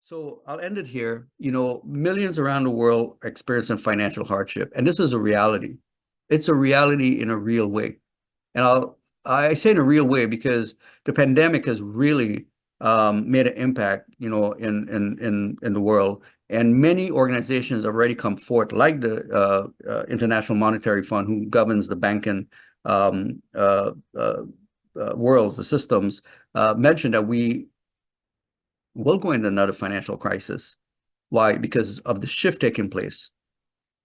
So I'll end it here. Millions around the world are experiencing financial hardship, and this is a reality. It's a reality in a real way. And I say in a real way because the pandemic has really made an impact, in the world. And many organizations have already come forth, like the International Monetary Fund, who governs the banking um, uh, uh, worlds, the systems, mentioned that we will go into another financial crisis. Why? Because of the shift taking place.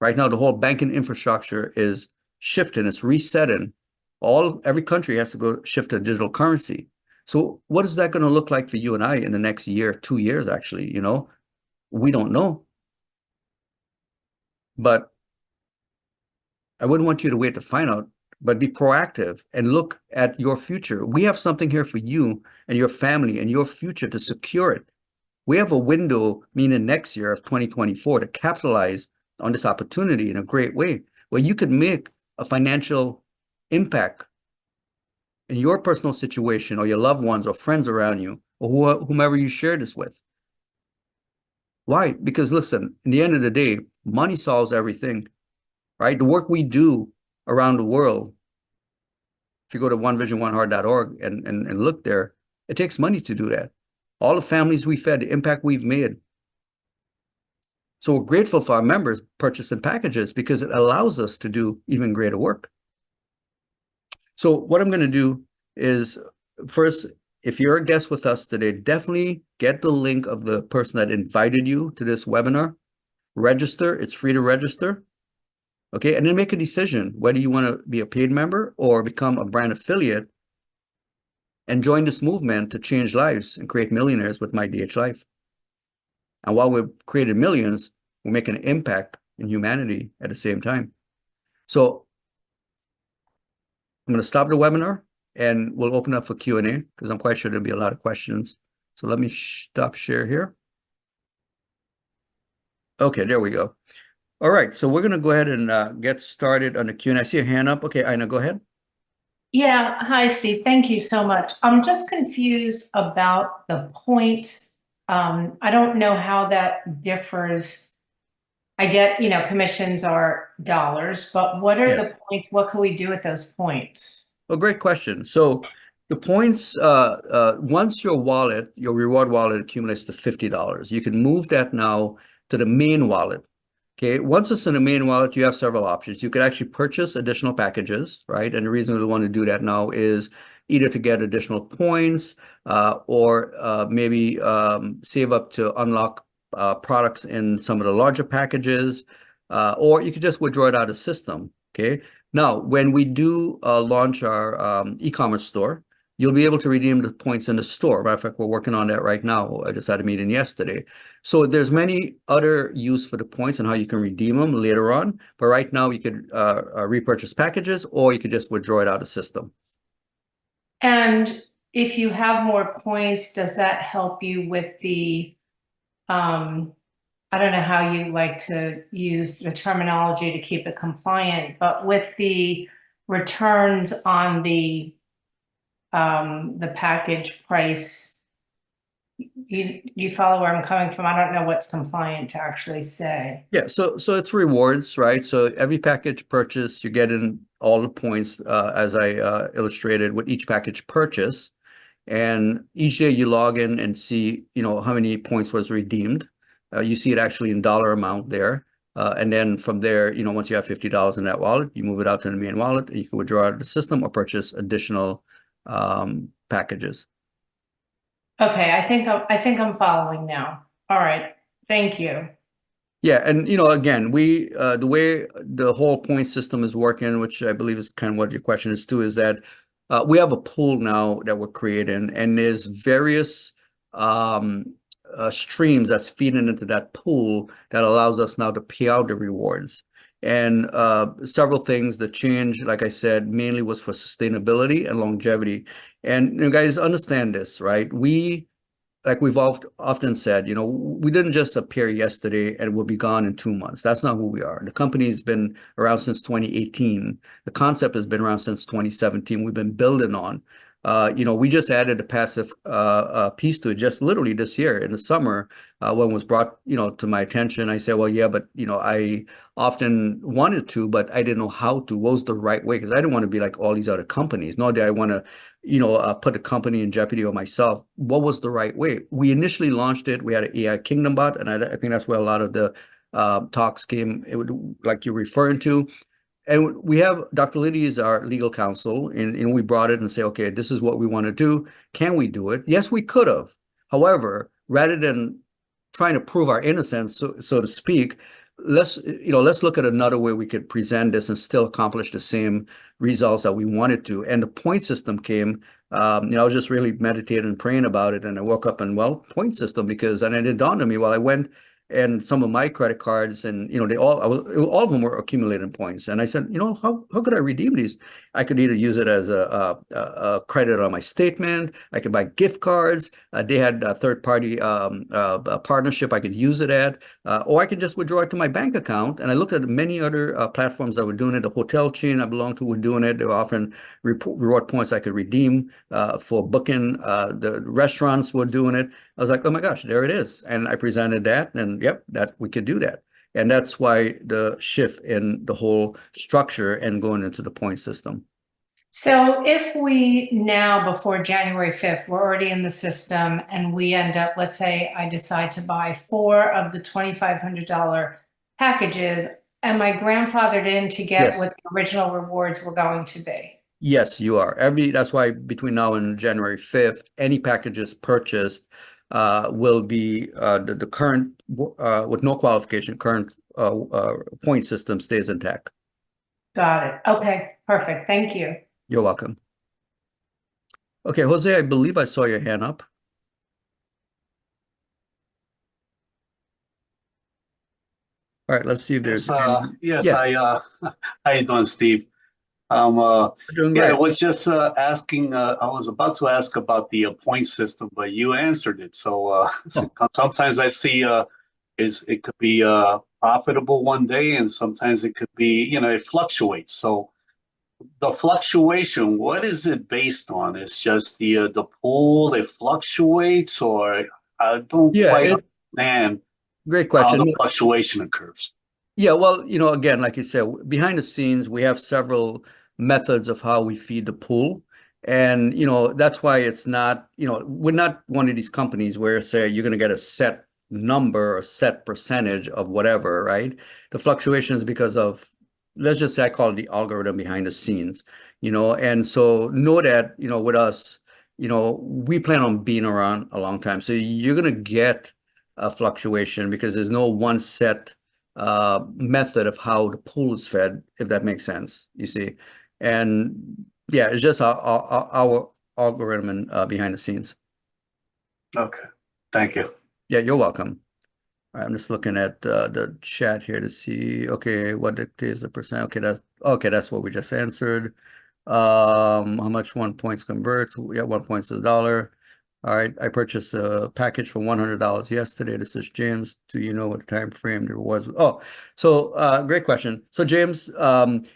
Right now, the whole banking infrastructure is shifting, it's resetting. Every country has to go shift to digital currency. So what is that going to look like for you and I in the next year, 2 years, actually? We don't know. But I wouldn't want you to wait to find out, but be proactive and look at your future. We have something here for you and your family and your future to secure it. We have a window, meaning next year of 2024, to capitalize on this opportunity in a great way, where you could make a financial impact in your personal situation or your loved ones or friends around you or whomever you share this with. Why? Because listen, in the end of the day, money solves everything, right? The work we do around the world, if you go to onevision1heart.org and look there, it takes money to do that. All the families we fed, the impact we've made. So we're grateful for our members purchasing packages because it allows us to do even greater work. So what I'm going to do is first, if you're a guest with us today, definitely get the link of the person that invited you to this webinar. Register. It's free to register. Okay. And then make a decision whether you want to be a paid member or become a brand affiliate and join this movement to change lives and create millionaires with MyDHLife. And while we've created millions, we're making an impact in humanity at the same time. So I'm going to stop the webinar and we'll open up for Q&A because I'm quite sure there'll be a lot of questions. So let me stop share here. Okay, there we go. All right, so we're going to go ahead and get started on the Q&A. I see a hand up. Okay, Ina, go ahead. Yeah, hi, Steve. Thank you so much. I'm just confused about the points. I don't know how that differs. I get, commissions are dollars, but what are Yes. the points? What can we do with those points? Well, great question. So the points, once your reward wallet accumulates to $50, you can move that now to the main wallet. Okay, once it's in the main wallet, you have several options. You could actually purchase additional packages, right? And the reason we want to do that now is either to get additional points or maybe save up to unlock products in some of the larger packages, or you could just withdraw it out of the system, okay? Now, when we do launch our e-commerce store, you'll be able to redeem the points in the store. Matter of fact, we're working on that right now. I just had a meeting yesterday. So there's many other use for the points and how you can redeem them later on. But right now, you could repurchase packages or you could just withdraw it out of the system. And if you have more points, does that help you with the, I don't know how you like to use the terminology to keep it compliant, but with the returns on the package price, you follow where I'm coming from? I don't know what's compliant to actually say. Yeah, so it's rewards, right? So every package purchase, you're getting all the points as I illustrated with each package purchase. And each day you log in and see, how many points was redeemed. You see it actually in dollar amount there. And then from there, once you have $50 in that wallet, you move it out to the main wallet and you can withdraw out of the system or purchase additional packages. Okay, I think I'm following now. All right, thank you. Yeah, and again, we the way the whole point system is working, which I believe is kind of what your question is too, is that we have a pool now that we're creating, and there's various streams that's feeding into that pool that allows us now to pay out the rewards. And several things that changed, like I said, mainly was for sustainability and longevity. And guys, understand this, right? Like we've often said, we didn't just appear yesterday and we'll be gone in 2 months. That's not who we are. The company's been around since 2018. The concept has been around since 2017. We've been building on. We just added a passive piece to it just literally this year in the summer when it was brought, to my attention. I said, well, yeah, but, I often wanted to, but I didn't know how to. What was the right way? Because I didn't want to be like all these other companies. Nor did I want to, put the company in jeopardy or myself. What was the right way? We initially launched it. We had an AI Kingdom bot, and I think that's where a lot of the talks came, like you're referring to. And we have Dr. Liddy is our legal counsel, and we brought it and say, okay, this is what we want to do. Can we do it? Yes, we could have. However, rather than trying to prove our innocence, so to speak, let's look at another way we could present this and still accomplish the same results that we wanted to. And the point system came. I was just really meditating and praying about it, and I woke up and point system and it dawned on me while I went and some of my credit cards, and all of them were accumulating points. And I said, how could I redeem these? I could either use it as a credit on my statement. I could buy gift cards. They had a third party partnership I could use it at, or I could just withdraw it to my bank account. And I looked at many other platforms that were doing it. The hotel chain I belonged to were doing it. They were offering reward points I could redeem for booking. The restaurants were doing it. I was like, oh my gosh, there it is. And I presented that, and yep, that we could do that. And that's why the shift in the whole structure and going into the point system. So if we now, before January 5th, we're already in the system and we end up, let's say I decide to buy 4 of the $2,500 packages, am I grandfathered in to get Yes. what the original rewards were going to be? Yes, you are. That's why between now and January 5th, any packages purchased will be the current with no qualification, current point system stays intact. Got it. Okay, perfect. Thank you. You're welcome. Okay, Jose, I believe I saw your hand up. All right, let's see if there's Yes, yeah, how you doing, Steve? doing Yeah, I great. was just asking, I was about to ask about the point system, but you answered it. So Oh, sometimes I see it could be profitable one day, and sometimes it could be, it fluctuates. So the fluctuation, what is it based on? It's just the pool that fluctuates, or I don't yeah, quite understand great how question. the fluctuation occurs. Yeah, well, again, like you said, behind the scenes, we have several methods of how we feed the pool. And, that's why it's not, we're not one of these companies where say you're going to get a set number or set percentage of whatever, right? The fluctuation is because of, let's just say I call it the algorithm behind the scenes, and so know that, with us, we plan on being around a long time. So you're going to get a fluctuation because there's no one set method of how the pool is fed, if that makes sense, you see. And yeah, it's just our algorithm and behind the scenes. Okay, thank you. Yeah, you're welcome. All right, I'm just looking at the chat here to see, okay, what is the percent? Okay, that's what we just answered. How much 1 points converts? Yeah, 1 point is a dollar. All right, I purchased a package for $100 yesterday. This is James. Do you know what time frame there was? Oh, so great question. So James,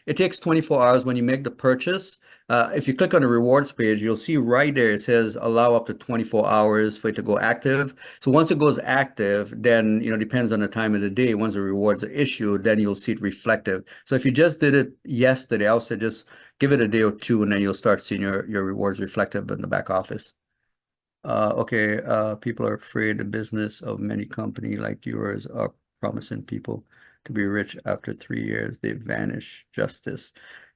it takes 24 hours when you make the purchase. If you click on the rewards page, you'll see right there it says allow up to 24 hours for it to go active. So once it goes active, then depends on the time of the day. Once the rewards are issued, then you'll see it reflective. So if you just did it yesterday, I would say just give it a day or two, and then you'll start seeing your rewards reflective in the back office. Okay, people are afraid the business of many company like yours are promising people to be rich after 3 years. They vanish. Justice.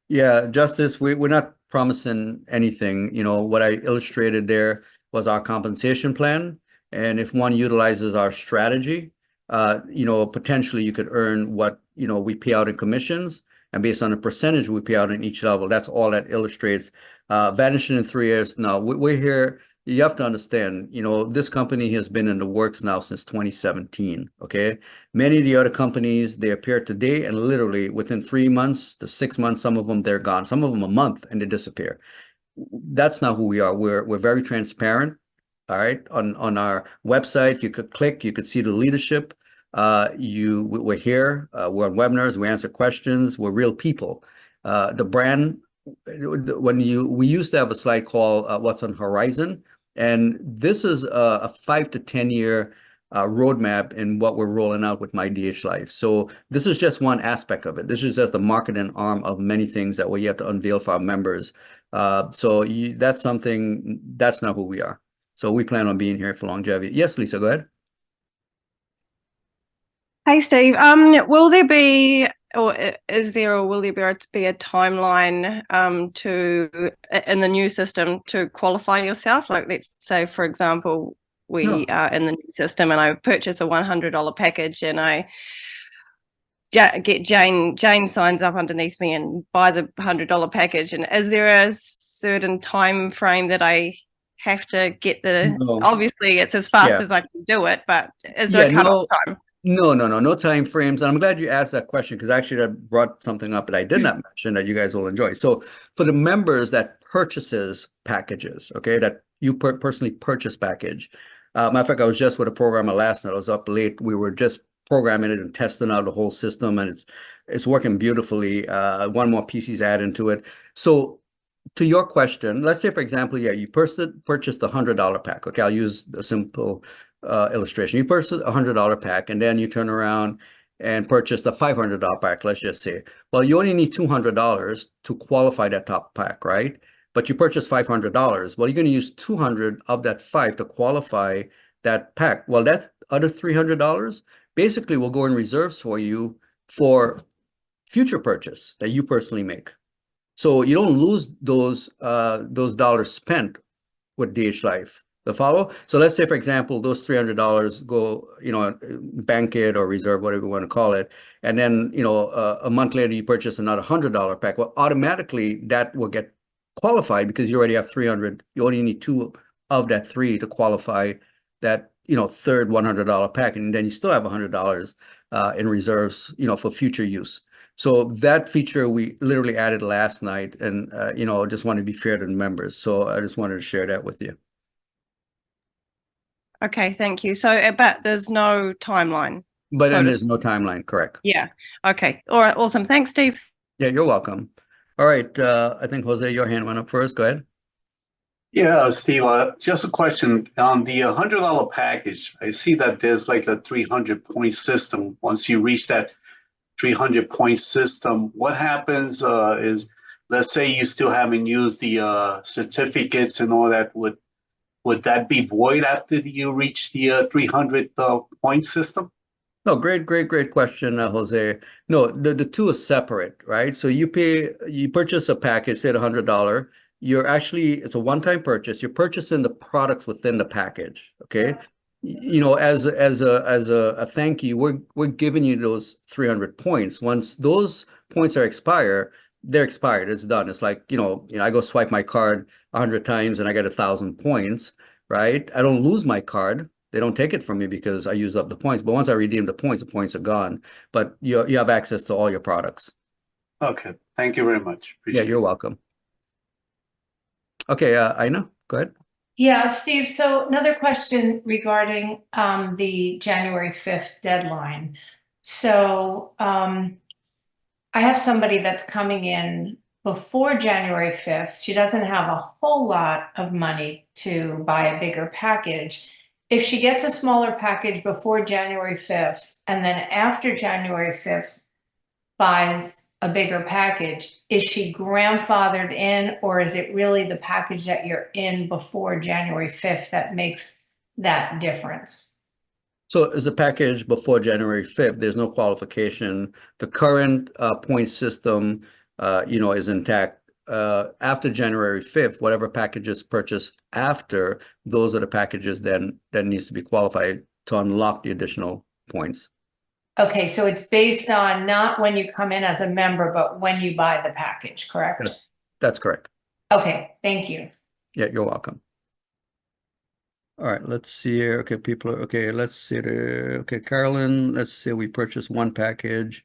Yeah, Justice, we're not promising anything. What I illustrated there was our compensation plan. And if one utilizes our strategy, potentially you could earn what, we pay out in commissions. And based on the percentage we pay out in each level, that's all that illustrates. Vanishing in 3 years. No, we're here. You have to understand, this company has been in the works now since 2017. Okay. Many of the other companies, they appear today and literally within 3 months to 6 months, some of them, they're gone. Some of them a month and they disappear. That's not who we are. We're very transparent. All right. On our website, you could click, you could see the leadership. We're here, we're on webinars, we answer questions, we're real people. The brand, when we used to have a slide called What's on Horizon, and this is a 5 to 10 year roadmap in what we're rolling out with MyDHLife. So this is just one aspect of it. This is just the marketing arm of many things that we have to unveil for our members. That's something, that's not who we are. So we plan on being here for longevity. Yes, Lisa, go ahead. Hey, Steve. Will there be, or is there, or will there be a timeline to in the new system to qualify yourself? Like, let's say, for example, we No. are in the new system, and I purchase a $100 package, and I get Jane signs up underneath me and buys a $100 package. And is there a certain time frame that I have to get the? No. Obviously, it's as fast Yeah. as I can do it, but is there a cutoff time? No time frames. And I'm glad you asked that question because actually that brought something up that I did not mention that you guys will enjoy. So for the members that purchases packages, okay, that you personally purchase package. Matter of fact, I was just with a programmer last night. I was up late. We were just programming it and testing out the whole system, and it's working beautifully. One more PC's added to it. So to your question, let's say, for example, yeah, you purchased the $100 pack. Okay, I'll use a simple illustration. You purchase a $100 pack, and then you turn around and purchase a $500 pack, let's just say. Well, you only need $200 to qualify that top pack, right? But you purchase $500. Well, you're going to use 200 of that 5 to qualify that pack. Well, that other $300 basically will go in reserves for you for future purchase that you personally make. So you don't lose those dollars spent with DHLife. The follow? So let's say, for example, those $300 go, bank it or reserve, whatever you want to call it. And then, a month later, you purchase another $100 pack. Well, automatically that will get qualified because you already have 300. You only need 2 of that 3 to qualify that, third $100 pack. And then you still have $100 in reserves, for future use. So that feature we literally added last night, and just want to be fair to the members. So I just wanted to share that with you. Okay, thank you. So, but there's no timeline. But then there's no timeline, correct? Yeah. Okay. All right. Awesome. Thanks, Steve. Yeah, you're welcome. All right. I think Jose, your hand went up first. Go ahead. Yeah, Steve, just a question. On the $100 package, I see that there's like a 300-point system. Once you reach that 300-point system, what happens is, let's say you still haven't used the certificates and all that, would that be void after you reach the 300-point system? No, great question, Jose. No, the two is separate, right? So you purchase a package, say $100. It's a one-time purchase. You're purchasing the products within the package, okay? As a thank you, we're giving you those 300 points. Once those points are expired, they're expired. It's done. It's like, I go swipe my card 100 times and I get 1,000 points, right? I don't lose my card. They don't take it from me because I use up the points. But once I redeem the points are gone. But you have access to all your products. Okay. Thank you very much. Yeah, you're welcome. Okay, Aina, go ahead. Yeah, Steve, so another question regarding the January 5th deadline. So I have somebody that's coming in before January 5th. She doesn't have a whole lot of money to buy a bigger package. If she gets a smaller package before January 5th and then after January 5th buys a bigger package, is she grandfathered in, or is it really the package that you're in before January 5th that makes that difference? So as a package before January 5th, there's no qualification. The current point system, is intact. After January 5th, whatever packages purchased after, those are the packages then that needs to be qualified to unlock the additional points. Okay, so it's based on not when you come in as a member, but when you buy the package, correct? That's correct. Okay, thank you. Yeah, you're welcome. All right, let's see here. Okay, people are okay. Let's see there. Okay, Carolyn, let's say we purchased one package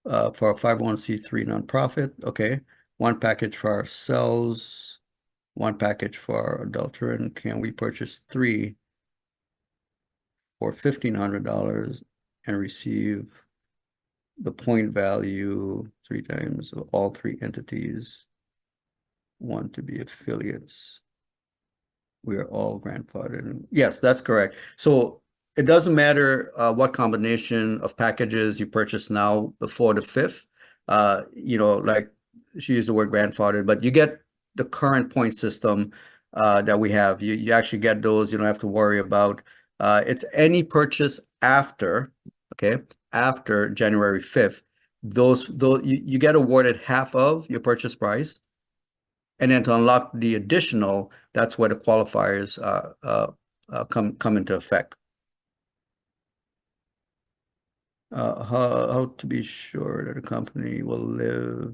for a 501c3 nonprofit. Okay, one package for ourselves, one package for our adult children. Can we purchase 3 for $1,500 and receive the point value 3 times of all 3 entities? want to be affiliates. We are all grandfathered. Yes, that's correct. So it doesn't matter what combination of packages you purchase now, the 4th to 5th. Like she used the word grandfathered, but you get the current point system that we have. You actually get those. You don't have to worry about. It's any purchase after, okay, after January 5th. Those you get awarded half of your purchase price. And then to unlock the additional, that's where the qualifiers come into effect. How to be sure that a company will live?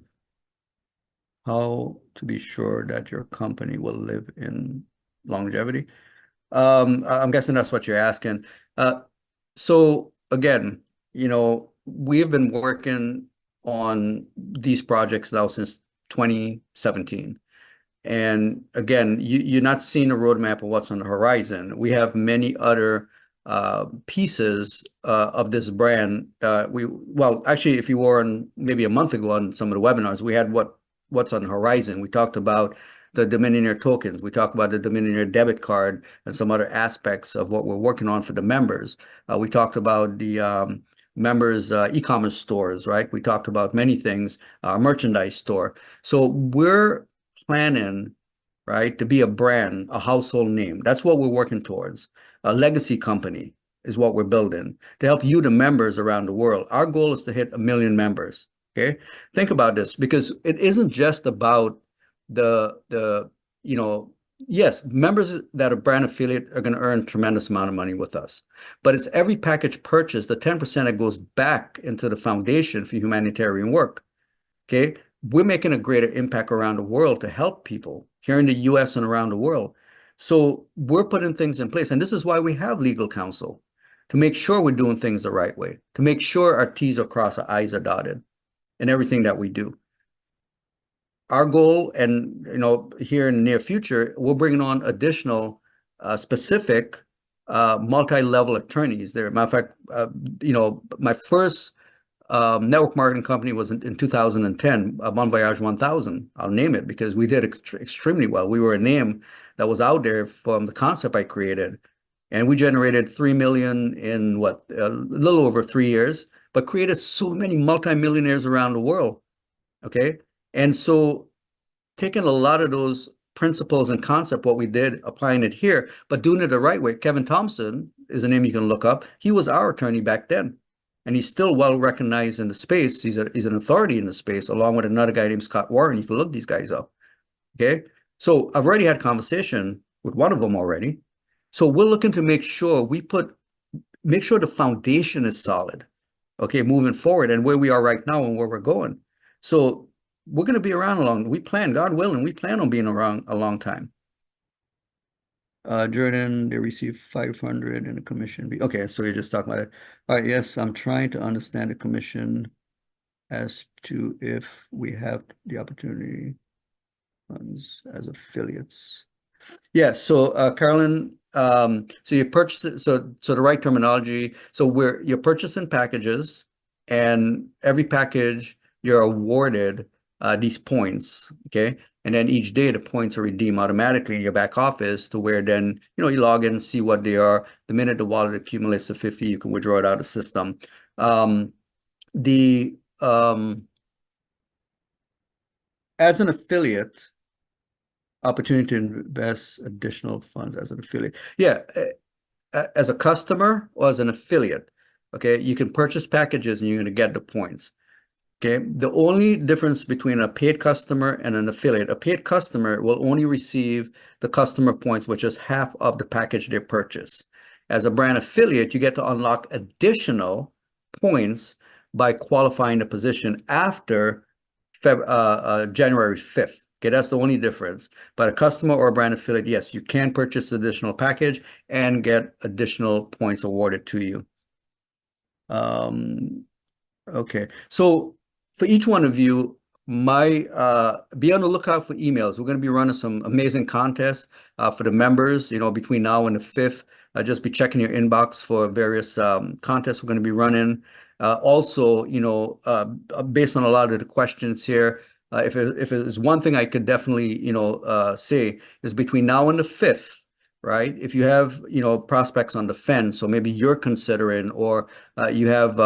How to be sure that your company will live in longevity? I'm guessing that's what you're asking. So again, we've been working on these projects now since 2017. And again, you're not seeing a roadmap of what's on the horizon. We have many other pieces of this brand. Well, actually, if you were on maybe a month ago on some of the webinars, we had what's on the horizon. We talked about the Dominionaire tokens. We talked about the Dominionaire debit card and some other aspects of what we're working on for the members. We talked about the members e-commerce stores, right? We talked about many things, merchandise store. So we're planning, right, to be a brand, a household name. That's what we're working towards. A legacy company is what we're building to help you, the members around the world. Our goal is to hit 1 million members. Okay, think about this, because it isn't just about yes, members that are brand affiliate are going to earn tremendous amount of money with us, but it's every package purchase, the 10% that goes back into the foundation for humanitarian work. Okay, we're making a greater impact around the world to help people here in the US and around the world. So we're putting things in place. And this is why we have legal counsel, to make sure we're doing things the right way, to make sure our T's are crossed, our I's are dotted in everything that we do. Our goal, and here in the near future, we're bringing on additional specific multi-level attorneys there. Matter of fact, my first network marketing company was in 2010, Bon Voyage 1000. I'll name it because we did extremely well. We were a name that was out there from the concept I created. And we generated 3 million in a little over 3 years, but created so many multimillionaires around the world. Okay. And so taking a lot of those principles and concept, what we did, applying it here, but doing it the right way. Kevin Thompson is a name you can look up. He was our attorney back then. And he's still well recognized in the space. He's an authority in the space, along with another guy named Scott Warren. You can look these guys up. Okay. So I've already had conversation with one of them already. So we're looking to make sure make sure the foundation is solid. Okay, moving forward and where we are right now and where we're going. So we're going to be around we plan, God willing, we plan on being around a long time. Jordan, they receive 500 in a commission. Okay, so you're just talking about it. All right, yes, I'm trying to understand the commission as to if we have the opportunity funds as affiliates. Yeah, so Carolyn, so you purchase it, so the right terminology. So you're purchasing packages, and every package you're awarded these points, okay? And then each day the points are redeemed automatically in your back office, to where then you log in and see what they are. The minute the wallet accumulates to 50, you can withdraw it out of the system. As an affiliate, opportunity to invest additional funds as an affiliate. Yeah, as a customer or as an affiliate, okay, you can purchase packages and you're going to get the points. Okay, the only difference between a paid customer and an affiliate, a paid customer will only receive the customer points, which is half of the package they purchase. As a brand affiliate, you get to unlock additional points by qualifying the position after January 5th. Okay, that's the only difference. But a customer or a brand affiliate, yes, you can purchase additional package and get additional points awarded to you. Okay, so for each one of you, be on the lookout for emails. We're going to be running some amazing contests for the members, between now and the 5th. Just be checking your inbox for various contests we're going to be running. Also, based on a lot of the questions here, if it is one thing I could definitely, say is between now and the 5th, right? If you have, prospects on the fence, so maybe you're considering, or you have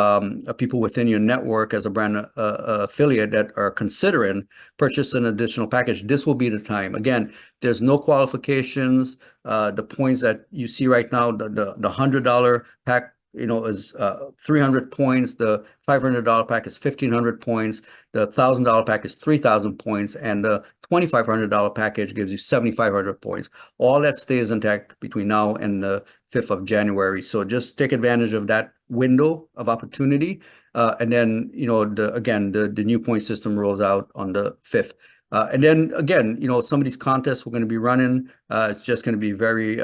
people within your network as a brand affiliate that are considering purchase an additional package, this will be the time. Again, there's no qualifications. The points that you see right now, the $100 pack, is 300 points. The $500 pack is 1,500 points. The $1,000 pack is 3,000 points, and the $2,500 package gives you 7,500 points. All that stays intact between now and the 5th of January. So just take advantage of that window of opportunity. And then, the new point system rolls out on the 5th. And then again, some of these contests we're going to be running, it's just going to be very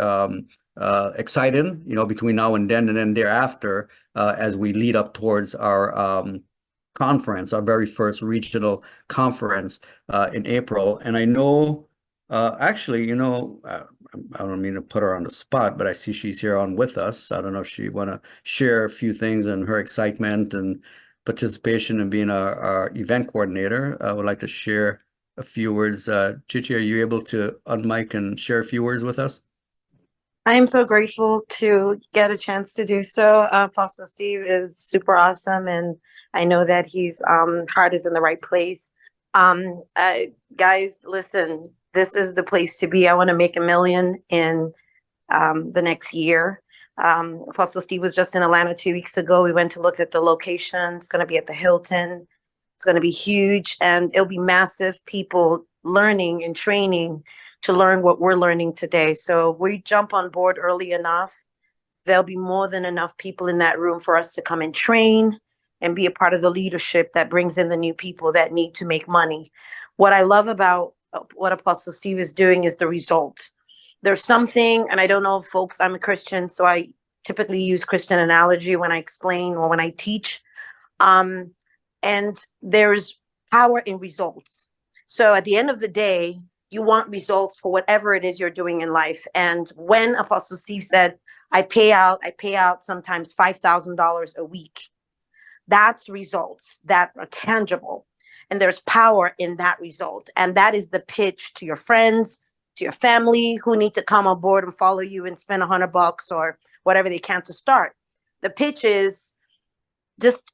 exciting, between now and then thereafter, as we lead up towards our conference, our very first regional conference in April. And I know, actually, I don't mean to put her on the spot, but I see she's here on with us. I don't know if she want to share a few things and her excitement and participation in being our event coordinator. I would like to share a few words. Chichi, are you able to unmic and share a few words with us? I am so grateful to get a chance to do so. Apostle Steve is super awesome, and I know that his heart is in the right place. Guys, listen, this is the place to be. I want to make $1 million in the next year. Apostle Steve was just in Atlanta 2 weeks ago. We went to look at the location. It's going to be at the Hilton. It's going to be huge, and it'll be massive. People learning and training to learn what we're learning today. So if we jump on board early enough, there'll be more than enough people in that room for us to come and train and be a part of the leadership that brings in the new people that need to make money. What I love about what Apostle Steve is doing is the result. There's something, and I don't know, folks, I'm a Christian, so I typically use Christian analogy when I explain or when I teach. And there's power in results. So at the end of the day, you want results for whatever it is you're doing in life. And when Apostle Steve said, I pay out sometimes $5,000 a week, that's results that are tangible. And there's power in that result. And that is the pitch to your friends, to your family who need to come on board and follow you and spend $100 or whatever they can to start. The pitch is just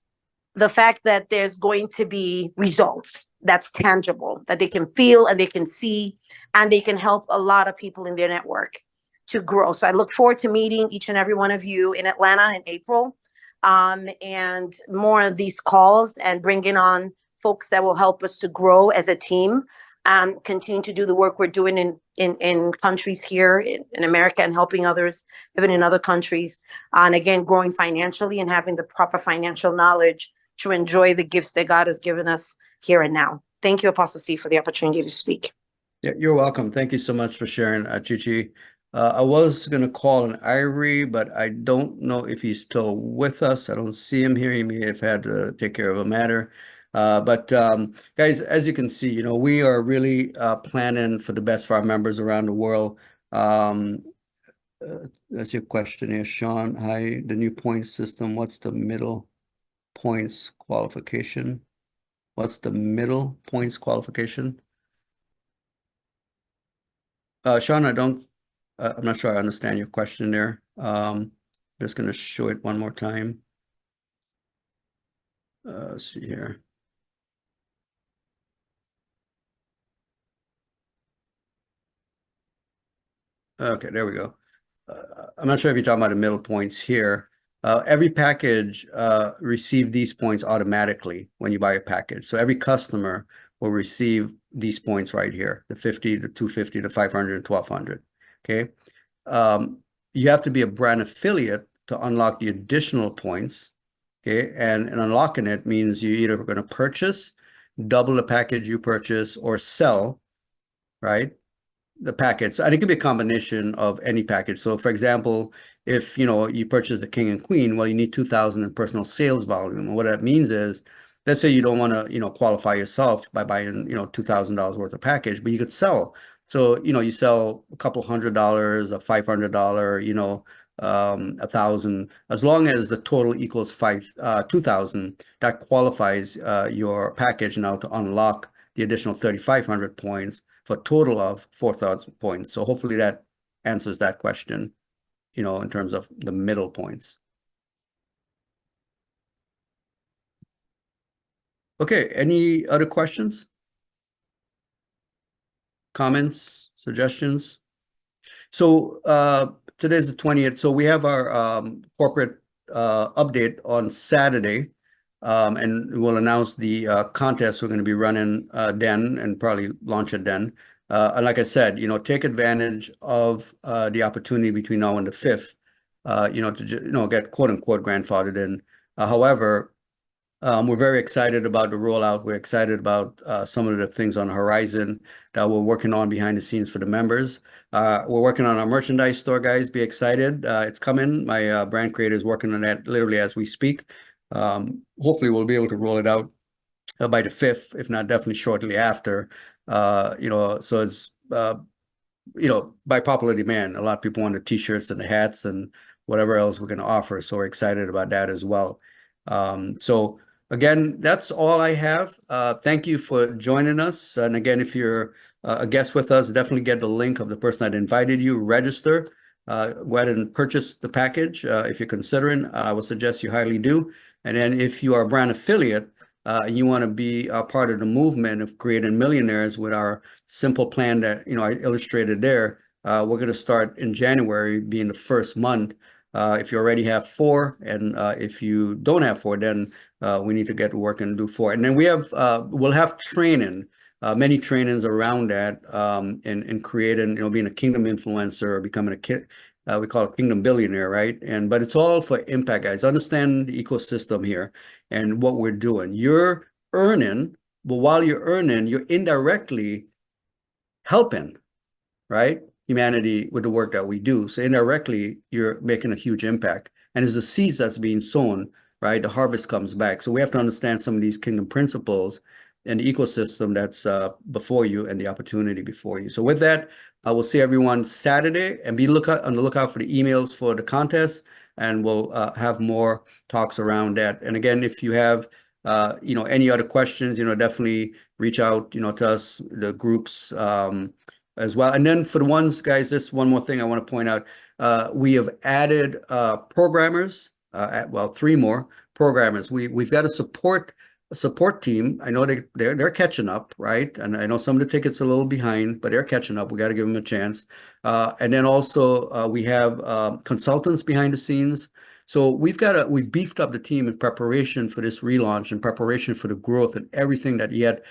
the fact that there's going to be results that's tangible, that they can feel and they can see, and they can help a lot of people in their network to grow. So I look forward to meeting each and every one of you in Atlanta in April, and more of these calls, and bringing on folks that will help us to grow as a team, continue to do the work we're doing in countries here in America, and helping others even in other countries. And again, growing financially and having the proper financial knowledge to enjoy the gifts that God has given us here and now. Thank you, Apostle C, for the opportunity to speak. Yeah, you're welcome. Thank you so much for sharing, Chichi. I was going to call on Ivory, but I don't know if he's still with us. I don't see him here. He may have had to take care of a matter. But guys, as you can see, we are really planning for the best for our members around the world. That's your question here, Sean. Hi, the new point system. What's the middle points qualification? What's the middle points qualification? Sean, I'm not sure I understand your question there. I'm just going to show it one more time. Let's see here. Okay, there we go. I'm not sure if you're talking about the middle points here. Every package receive these points automatically when you buy a package. So every customer will receive these points right here, the 50, the 250, the 500, and 1200. Okay. You have to be a brand affiliate to unlock the additional points. Okay. And unlocking it means you either going to purchase, double the package you purchase, or sell, right, the package. And it could be a combination of any package. So for example, if you purchase the king and queen, well, you need 2,000 in personal sales volume. And what that means is, let's say you don't want to qualify yourself by buying $2,000 worth of package, but you could sell. So you sell a couple $100, a $500, 1,000, as long as the total equals 2,000, that qualifies your package now to unlock the additional 3,500 points for a total of 4,000 points. So hopefully that answers that question, you know, in terms of the middle points. Okay, any other questions? Comments, suggestions? So today's the 20th. So we have our corporate update on Saturday. And we'll announce the contest we're going to be running then and probably launch it then. And like I said, you know, take advantage of the opportunity between now and the 5th, you know, to get quote unquote grandfathered in. However, we're very excited about the rollout. We're excited about some of the things on the horizon that we're working on behind the scenes for the members. We're working on our merchandise store, guys. Be excited. It's coming. My brand creator is working on that literally as we speak. Hopefully we'll be able to roll it out by the 5th, if not definitely shortly after. You know, so it's, you know, by popular demand. A lot of people want the t-shirts and the hats and whatever else we're going to offer. So we're excited about that as well. So again, that's all I have. Thank you for joining us. And again, if you're a guest with us, definitely get the link of the person that invited you, register, go ahead and purchase the package. If you're considering, I would suggest you highly do. And then if you are a brand affiliate, and you want to be a part of the movement of creating millionaires with our simple plan that, you know, I illustrated there, we're going to start in January being the first month. If you already have 4, and if you don't have 4, then we need to get to work and do 4. And then we'll have training, many trainings around that, in creating, you know, being a kingdom influencer or becoming we call it kingdom billionaire, right? But it's all for impact, guys. Understand the ecosystem here and what we're doing. You're earning, but while you're earning, you're indirectly helping, right, humanity with the work that we do. So indirectly, you're making a huge impact. And as the seeds that's being sown, right, the harvest comes back. So we have to understand some of these kingdom principles and the ecosystem that's before you and the opportunity before you. So with that, I will see everyone Saturday, and be on the lookout for the emails for the contest, and we'll have more talks around that. And again, if you have you know, any other questions, you know, definitely reach out, you know, to us, the groups, as well. And then for the ones, guys, just one more thing I want to point out. We have added programmers, well, 3 more programmers. We've got a support team. I know they're catching up, right? And I know some of the tickets are a little behind, but they're catching up. We got to give them a chance. And then also we have consultants behind the scenes. So we've beefed up the team in preparation for this relaunch, in preparation for the growth and everything that yet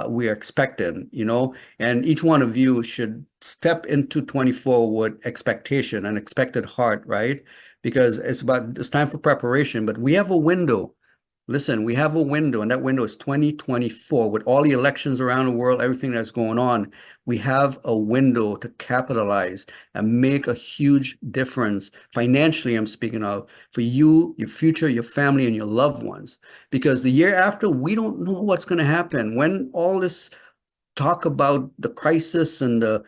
we are expecting, you know. And each one of you should step into 24 with expectation and expected heart, right? Because it's time for preparation, but we have a window. Listen, we have a window, and that window is 2024. With all the elections around the world, everything that's going on, we have a window to capitalize and make a huge difference financially, I'm speaking of, for you, your future, your family, and your loved ones. Because the year after, we don't know what's going to happen. When all this talk about the crisis and the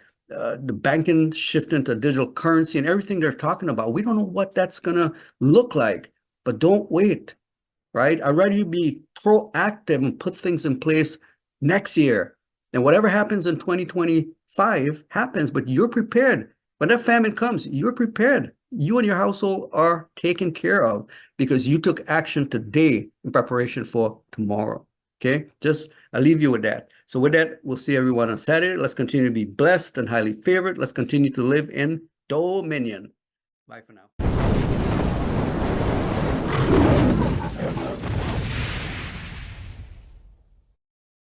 banking shifting to digital currency and everything they're talking about, we don't know what that's going to look like. But don't wait. Right? I'd rather you be proactive and put things in place next year. And whatever happens in 2025 happens, but you're prepared. When that famine comes, you're prepared. You and your household are taken care of because you took action today in preparation for tomorrow. Okay? I'll leave you with that. So with that, we'll see everyone on Saturday. Let's continue to be blessed and highly favored. Let's continue to live in dominion. Bye for now.